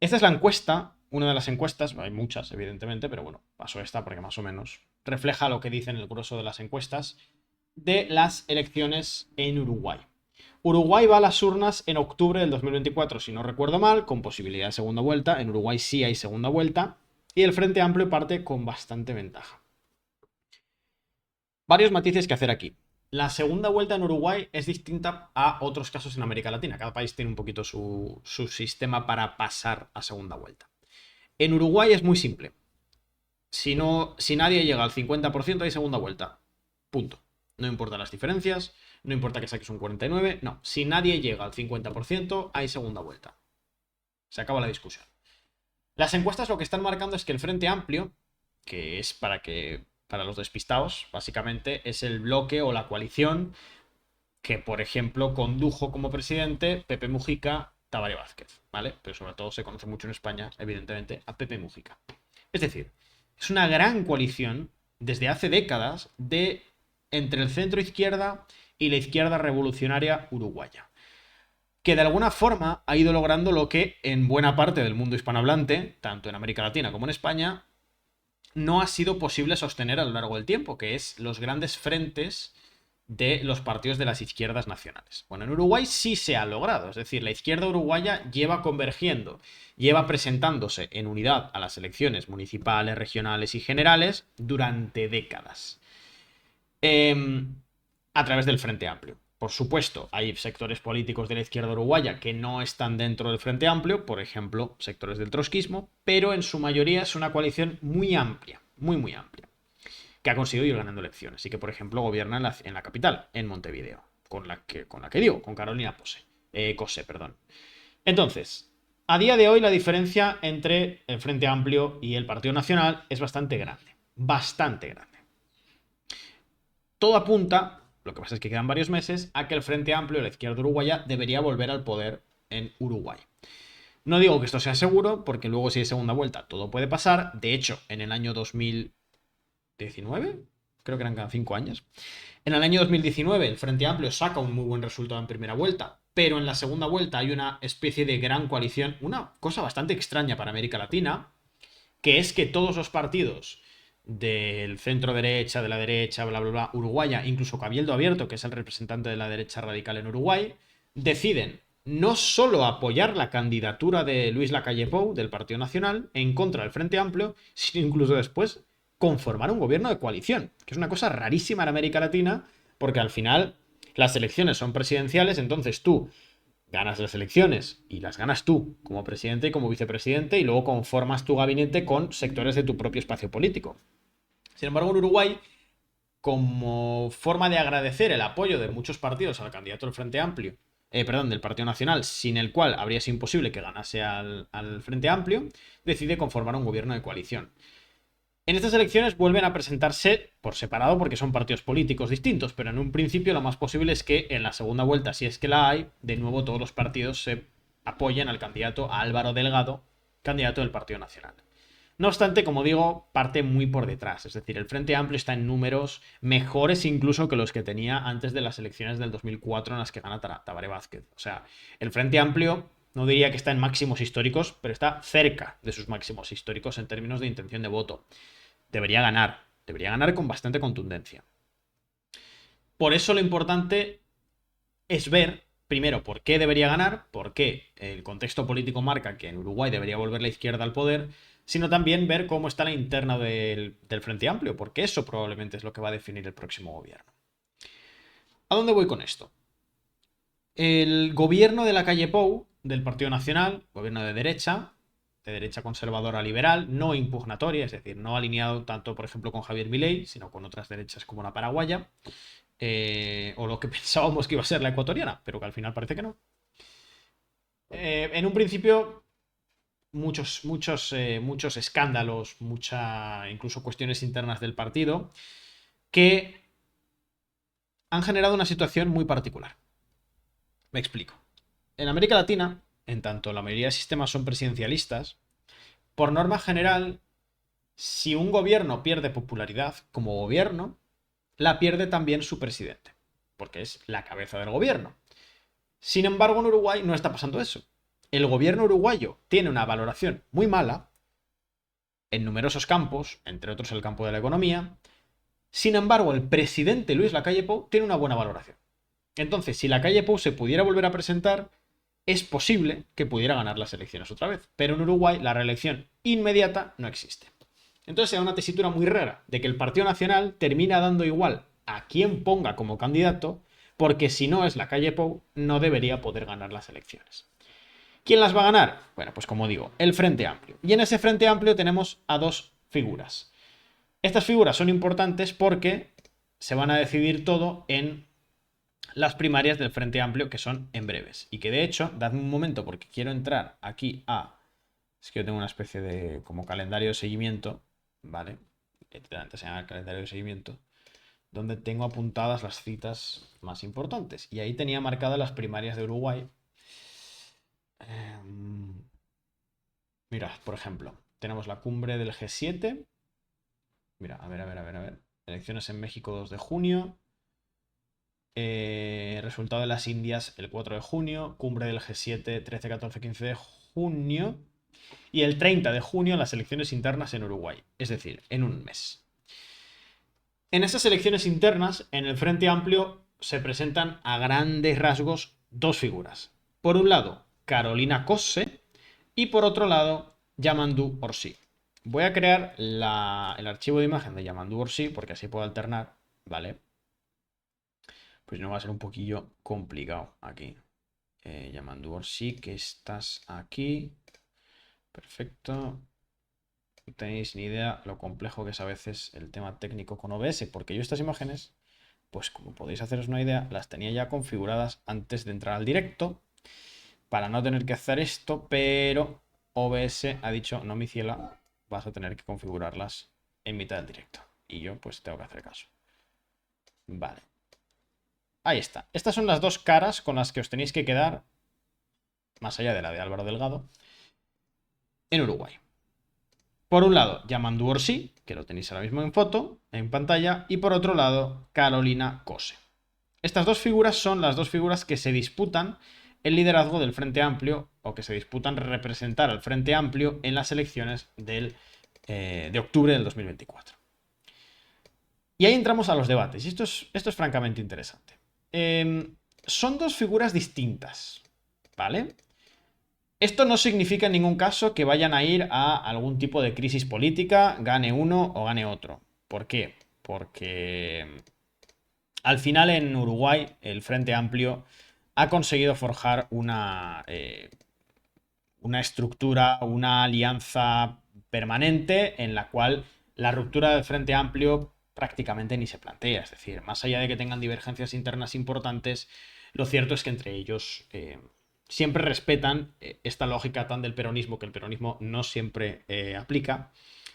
Esta es la encuesta, una de las encuestas, hay muchas evidentemente, pero bueno, paso esta porque más o menos refleja lo que dicen el grueso de las encuestas de las elecciones en Uruguay. Uruguay va a las urnas en octubre del 2024, si no recuerdo mal, con posibilidad de segunda vuelta. En Uruguay sí hay segunda vuelta y el Frente Amplio parte con bastante ventaja. Varios matices que hacer aquí. La segunda vuelta en Uruguay es distinta a otros casos en América Latina. Cada país tiene un poquito su sistema para pasar a segunda vuelta. En Uruguay es muy simple. Si nadie llega al 50% hay segunda vuelta. Punto. No importa las diferencias, no importa que saques un 49, no. Si nadie llega al 50% hay segunda vuelta. Se acaba la discusión. Las encuestas lo que están marcando es que el Frente Amplio, que es para los despistados, básicamente es el bloque o la coalición que, por ejemplo, condujo como presidente Pepe Mujica, Tabaré Vázquez, ¿vale? Pero sobre todo se conoce mucho en España, evidentemente, a Pepe Mujica. Es decir, es una gran coalición desde hace décadas de entre el centro izquierda y la izquierda revolucionaria uruguaya, que de alguna forma ha ido logrando lo que en buena parte del mundo hispanohablante, tanto en América Latina como en España, no ha sido posible sostener a lo largo del tiempo, que es los grandes frentes de los partidos de las izquierdas nacionales. Bueno, en Uruguay sí se ha logrado, es decir, la izquierda uruguaya lleva convergiendo, lleva presentándose en unidad a las elecciones municipales, regionales y generales durante décadas. Eh, a través del Frente Amplio. Por supuesto, hay sectores políticos de la izquierda uruguaya que no están dentro del Frente Amplio, por ejemplo, sectores del trotskismo, pero en su mayoría es una coalición muy amplia, muy, muy amplia, que ha conseguido ir ganando elecciones y que, por ejemplo, gobierna en la capital, en Montevideo, con la que digo, con Carolina Cose, perdón. Entonces, a día de hoy la diferencia entre el Frente Amplio y el Partido Nacional es bastante grande, bastante grande. Todo apunta, lo que pasa es que quedan varios meses, a que el Frente Amplio, la izquierda uruguaya, debería volver al poder en Uruguay. No digo que esto sea seguro, porque luego si hay segunda vuelta todo puede pasar. De hecho, en el año 2019, creo que eran cada 5 años, en el año 2019 el Frente Amplio saca un muy buen resultado en primera vuelta, pero en la segunda vuelta hay una especie de gran coalición, una cosa bastante extraña para América Latina, que es que todos los partidos del centro derecha, de la derecha, bla, bla, bla, uruguaya, incluso Cabildo Abierto, que es el representante de la derecha radical en Uruguay, deciden no solo apoyar la candidatura de Luis Lacalle Pou, del Partido Nacional, en contra del Frente Amplio, sino incluso después conformar un gobierno de coalición, que es una cosa rarísima en América Latina, porque al final las elecciones son presidenciales, entonces tú ganas las elecciones y las ganas tú como presidente y como vicepresidente y luego conformas tu gabinete con sectores de tu propio espacio político. Sin embargo, en Uruguay, como forma de agradecer el apoyo de muchos partidos al candidato del Frente Amplio, del Partido Nacional, sin el cual habría sido imposible que ganase al Frente Amplio, decide conformar un gobierno de coalición. En estas elecciones vuelven a presentarse por separado porque son partidos políticos distintos, pero en un principio lo más posible es que en la segunda vuelta, si es que la hay, de nuevo todos los partidos se apoyen al candidato a Álvaro Delgado, candidato del Partido Nacional. No obstante, como digo, parte muy por detrás, es decir, el Frente Amplio está en números mejores incluso que los que tenía antes de las elecciones del 2004 en las que gana Tabaré Vázquez. O sea, el Frente Amplio no diría que está en máximos históricos, pero está cerca de sus máximos históricos en términos de intención de voto. Debería ganar con bastante contundencia. Por eso lo importante es ver, primero, por qué debería ganar, por qué el contexto político marca que en Uruguay debería volver la izquierda al poder, sino también ver cómo está la interna del Frente Amplio, porque eso probablemente es lo que va a definir el próximo gobierno. ¿A dónde voy con esto? El gobierno de la calle Pou, del Partido Nacional, gobierno de derecha conservadora liberal, no impugnatoria, es decir, no alineado tanto, por ejemplo, con Javier Milei, sino con otras derechas como la paraguaya, o lo que pensábamos que iba a ser la ecuatoriana, pero que al final parece que no. En un principio, muchos escándalos, incluso cuestiones internas del partido, que han generado una situación muy particular. Me explico. En América Latina, en tanto la mayoría de sistemas son presidencialistas, por norma general, si un gobierno pierde popularidad como gobierno, la pierde también su presidente, porque es la cabeza del gobierno. Sin embargo, en Uruguay no está pasando eso. el gobierno uruguayo tiene una valoración muy mala en numerosos campos, entre otros el campo de la economía. Sin embargo, el presidente Luis Lacalle Pou tiene una buena valoración. Entonces, si Lacalle Pou se pudiera volver a presentar, es posible que pudiera ganar las elecciones otra vez. Pero en Uruguay la reelección inmediata no existe. Entonces se da una tesitura muy rara de que el Partido Nacional termina dando igual a quien ponga como candidato, porque si no es Lacalle Pou, no debería poder ganar las elecciones. ¿Quién las va a ganar? Bueno, pues como digo, el Frente Amplio. Y en ese Frente Amplio tenemos a dos figuras. Estas figuras son importantes porque se van a decidir todo en las primarias del Frente Amplio, que son en breves. Y que de hecho, dadme un momento porque quiero entrar aquí a... Es que yo tengo una especie de como calendario de seguimiento, ¿vale? Literalmente se llama el calendario de seguimiento, donde tengo apuntadas las citas más importantes. Y ahí tenía marcadas las primarias de Uruguay. Mira, por ejemplo, tenemos la cumbre del G7. Mira, a ver. Elecciones en México 2 de junio. Resultado de las Indias el 4 de junio. Cumbre del G7 13, 14, 15 de junio. Y el 30 de junio las elecciones internas en Uruguay. Es decir, en un mes. En esas elecciones internas, en el Frente Amplio, se presentan a grandes rasgos dos figuras. Por un lado, Carolina Cosse y por otro lado, Yamandu Orsi. Voy a crear el archivo de imagen de Yamandu Orsi porque así puedo alternar, ¿vale? Pues no va a ser un poquillo complicado aquí. Yamandu Orsi, que estás aquí. Perfecto. No tenéis ni idea lo complejo que es a veces el tema técnico con OBS, porque yo estas imágenes, pues como podéis haceros una idea, las tenía ya configuradas antes de entrar al directo para no tener que hacer esto, pero OBS ha dicho, no mi ciela, vas a tener que configurarlas en mitad del directo. Y yo pues tengo que hacer caso. Vale. Ahí está. Estas son las dos caras con las que os tenéis que quedar, más allá de la de Álvaro Delgado, en Uruguay. Por un lado, Yamandu Orsi, que lo tenéis ahora mismo en foto, en pantalla, y por otro lado, Carolina Cosse. Estas dos figuras son las dos figuras que se disputan el liderazgo del Frente Amplio, o que se disputan representar al Frente Amplio en las elecciones de octubre del 2024. Y ahí entramos a los debates, y esto es francamente interesante. Son dos figuras distintas, ¿vale? Esto no significa en ningún caso que vayan a ir a algún tipo de crisis política, gane uno o gane otro. ¿Por qué? Porque al final en Uruguay el Frente Amplio ha conseguido forjar una estructura, una alianza permanente en la cual la ruptura del Frente Amplio prácticamente ni se plantea. Es decir, más allá de que tengan divergencias internas importantes, lo cierto es que entre ellos siempre respetan esta lógica tan del peronismo, que el peronismo no siempre aplica,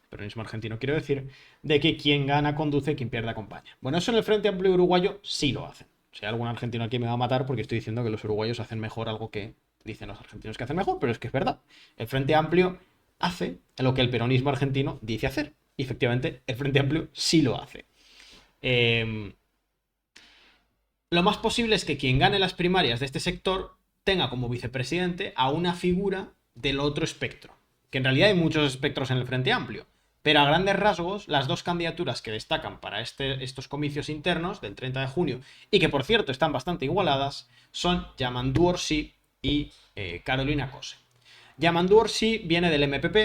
el peronismo argentino quiero decir, de que quien gana conduce, quien pierde acompaña. Bueno, eso en el Frente Amplio uruguayo sí lo hacen. Si hay algún argentino aquí me va a matar porque estoy diciendo que los uruguayos hacen mejor algo que dicen los argentinos que hacen mejor, pero es que es verdad. El Frente Amplio hace lo que el peronismo argentino dice hacer. Y efectivamente, el Frente Amplio sí lo hace. Lo más posible es que quien gane las primarias de este sector tenga como vicepresidente a una figura del otro espectro. Que en realidad hay muchos espectros en el Frente Amplio. Pero a grandes rasgos, las dos candidaturas que destacan para estos comicios internos del 30 de junio, y que por cierto están bastante igualadas, son Yamandu Orsi y Carolina Cosse. Yamandu Orsi viene del MPP,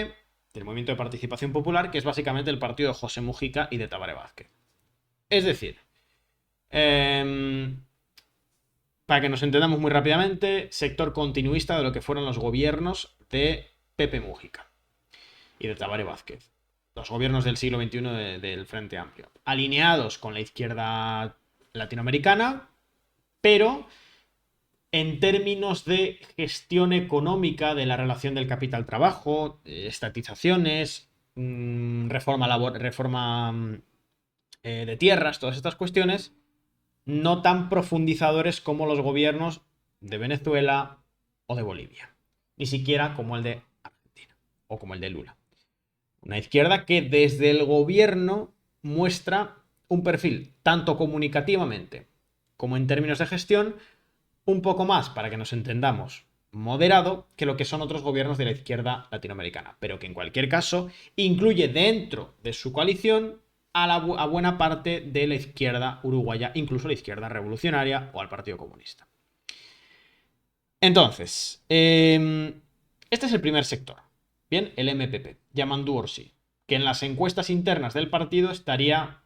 del Movimiento de Participación Popular, que es básicamente el partido de José Mujica y de Tabaré Vázquez. Es decir, para que nos entendamos muy rápidamente, sector continuista de lo que fueron los gobiernos de Pepe Mujica y de Tabaré Vázquez. Los gobiernos del siglo XXI del Frente Amplio. Alineados con la izquierda latinoamericana, pero en términos de gestión económica de la relación del capital-trabajo, estatizaciones, reforma de tierras, todas estas cuestiones, no tan profundizadores como los gobiernos de Venezuela o de Bolivia. Ni siquiera como el de Argentina o como el de Lula. Una izquierda que desde el gobierno muestra un perfil, tanto comunicativamente como en términos de gestión, un poco más, para que nos entendamos, moderado que lo que son otros gobiernos de la izquierda latinoamericana, pero que en cualquier caso incluye dentro de su coalición a buena parte de la izquierda uruguaya, incluso la izquierda revolucionaria o al Partido Comunista. Entonces, este es el primer sector. Bien, el MPP, Yamandu Orsi, que en las encuestas internas del partido estaría,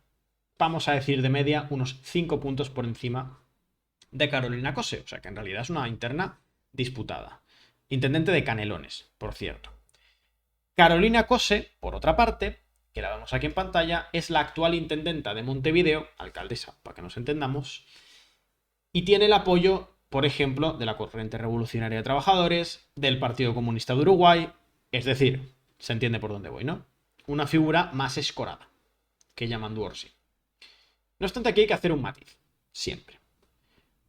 vamos a decir de media, unos 5 puntos por encima de Carolina Cose. O sea que en realidad es una interna disputada. Intendente de Canelones, por cierto. Carolina Cose, por otra parte, que la vemos aquí en pantalla, es la actual intendenta de Montevideo, alcaldesa, para que nos entendamos, y tiene el apoyo, por ejemplo, de la Corriente Revolucionaria de Trabajadores, del Partido Comunista de Uruguay, es decir, se entiende por dónde voy, ¿no? Una figura más escorada que Yamandu Orsi. No obstante, aquí hay que hacer un matiz, siempre.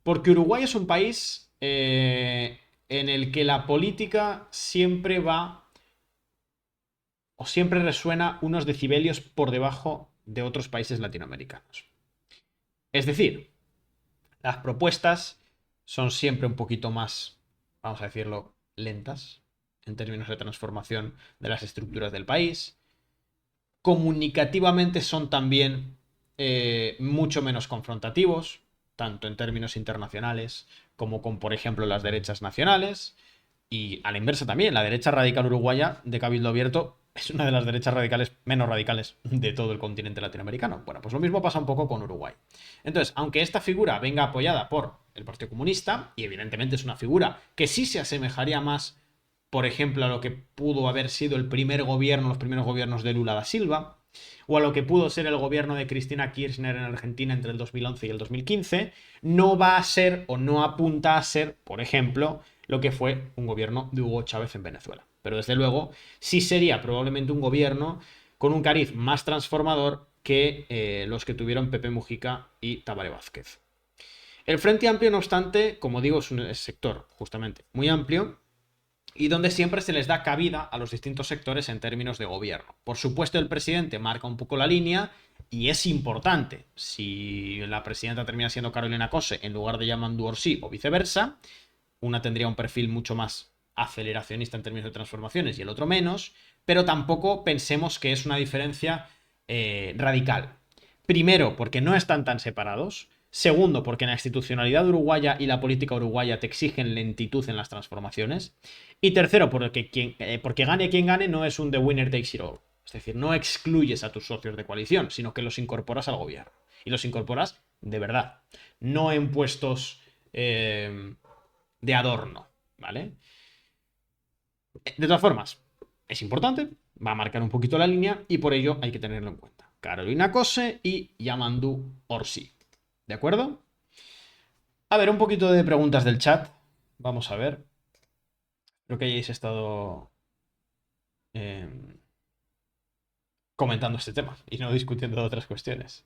Porque Uruguay es un país en el que la política siempre va o siempre resuena unos decibelios por debajo de otros países latinoamericanos. Es decir, las propuestas son siempre un poquito más, vamos a decirlo, lentas en términos de transformación de las estructuras del país. Comunicativamente son también mucho menos confrontativos, tanto en términos internacionales como con, por ejemplo, las derechas nacionales. Y a la inversa también, la derecha radical uruguaya de Cabildo Abierto es una de las derechas radicales menos radicales de todo el continente latinoamericano. Bueno, pues lo mismo pasa un poco con Uruguay. Entonces, aunque esta figura venga apoyada por el Partido Comunista, y evidentemente es una figura que sí se asemejaría más, por ejemplo, a lo que pudo haber sido el primer gobierno, los primeros gobiernos de Lula da Silva, o a lo que pudo ser el gobierno de Cristina Kirchner en Argentina entre el 2011 y el 2015, no va a ser o no apunta a ser, por ejemplo, lo que fue un gobierno de Hugo Chávez en Venezuela. Pero desde luego sí sería probablemente un gobierno con un cariz más transformador que los que tuvieron Pepe Mujica y Tabaré Vázquez. El Frente Amplio, no obstante, como digo, es un sector justamente muy amplio y donde siempre se les da cabida a los distintos sectores en términos de gobierno. Por supuesto, el presidente marca un poco la línea y es importante. Si la presidenta termina siendo Carolina Cose en lugar de Yamandu Orsi o viceversa, una tendría un perfil mucho más aceleracionista en términos de transformaciones y el otro menos, pero tampoco pensemos que es una diferencia radical. Primero, porque no están tan separados. Segundo, porque la institucionalidad uruguaya y la política uruguaya te exigen lentitud en las transformaciones. Y tercero, porque gane quien gane no es un the winner takes it all. Es decir, no excluyes a tus socios de coalición, sino que los incorporas al gobierno. Y los incorporas de verdad, no en puestos de adorno, ¿vale? De todas formas, es importante, va a marcar un poquito la línea y por ello hay que tenerlo en cuenta. Carolina Cose y Yamandu Orsi. ¿De acuerdo? A ver, un poquito de preguntas del chat. Vamos a ver. Creo que hayáis estado eh, comentando este tema y no discutiendo de otras cuestiones.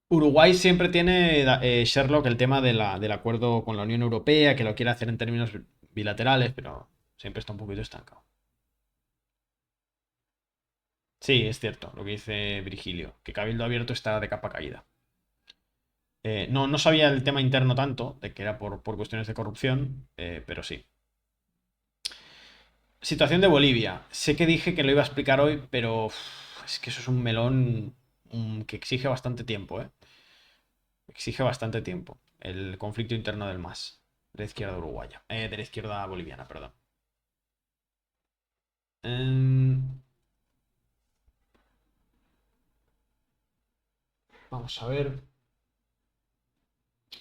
Uruguay siempre tiene, Sherlock, el tema del acuerdo con la Unión Europea, que lo quiere hacer en términos bilaterales, pero siempre está un poquito estancado. Sí, es cierto, lo que dice Virgilio, que Cabildo Abierto está de capa caída. No sabía el tema interno tanto, de que era por cuestiones de corrupción, pero sí. Situación de Bolivia. Sé que dije que lo iba a explicar hoy, pero es que eso es un melón que exige bastante tiempo, ¿eh? Exige bastante tiempo. El conflicto interno del MAS, de la izquierda uruguaya. De la izquierda boliviana, perdón. Em, vamos a ver.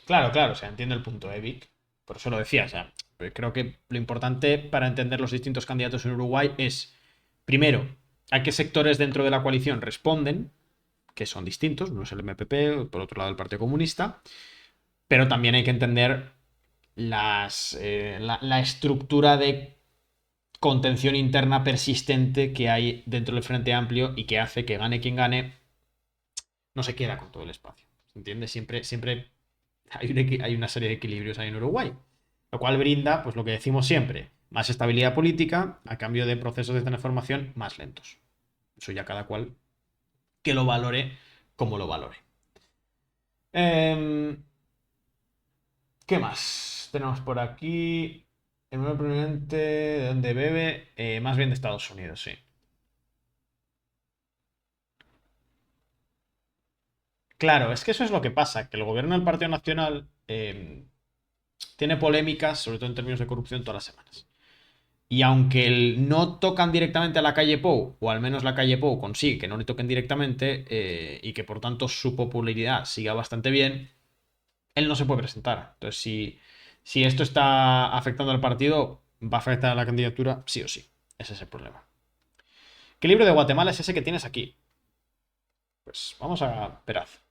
Claro, claro, o sea, entiendo el punto, Vic. Por eso lo decía, o sea, creo que lo importante para entender los distintos candidatos en Uruguay es, primero, a qué sectores dentro de la coalición responden, que son distintos, uno es el MPP, por otro lado el Partido Comunista, pero también hay que entender la estructura de contención interna persistente que hay dentro del Frente Amplio y que hace que gane quien gane, no se queda con todo el espacio. ¿Se entiende? Siempre hay una serie de equilibrios ahí en Uruguay. Lo cual brinda, pues lo que decimos siempre, más estabilidad política a cambio de procesos de transformación más lentos. Eso ya cada cual que lo valore como lo valore. ¿Qué más tenemos por aquí? El nuevo presidente de donde bebe, más bien de Estados Unidos, sí. Claro, es que eso es lo que pasa, que el gobierno del Partido Nacional tiene polémicas, sobre todo en términos de corrupción, todas las semanas. Y aunque no tocan directamente a la calle Pou, o al menos la calle Pou consigue que no le toquen directamente, y que por tanto su popularidad siga bastante bien, él no se puede presentar. Entonces, si esto está afectando al partido, va a afectar a la candidatura sí o sí. Ese es el problema. ¿Qué libro de Guatemala es ese que tienes aquí? Pues vamos a Peraz.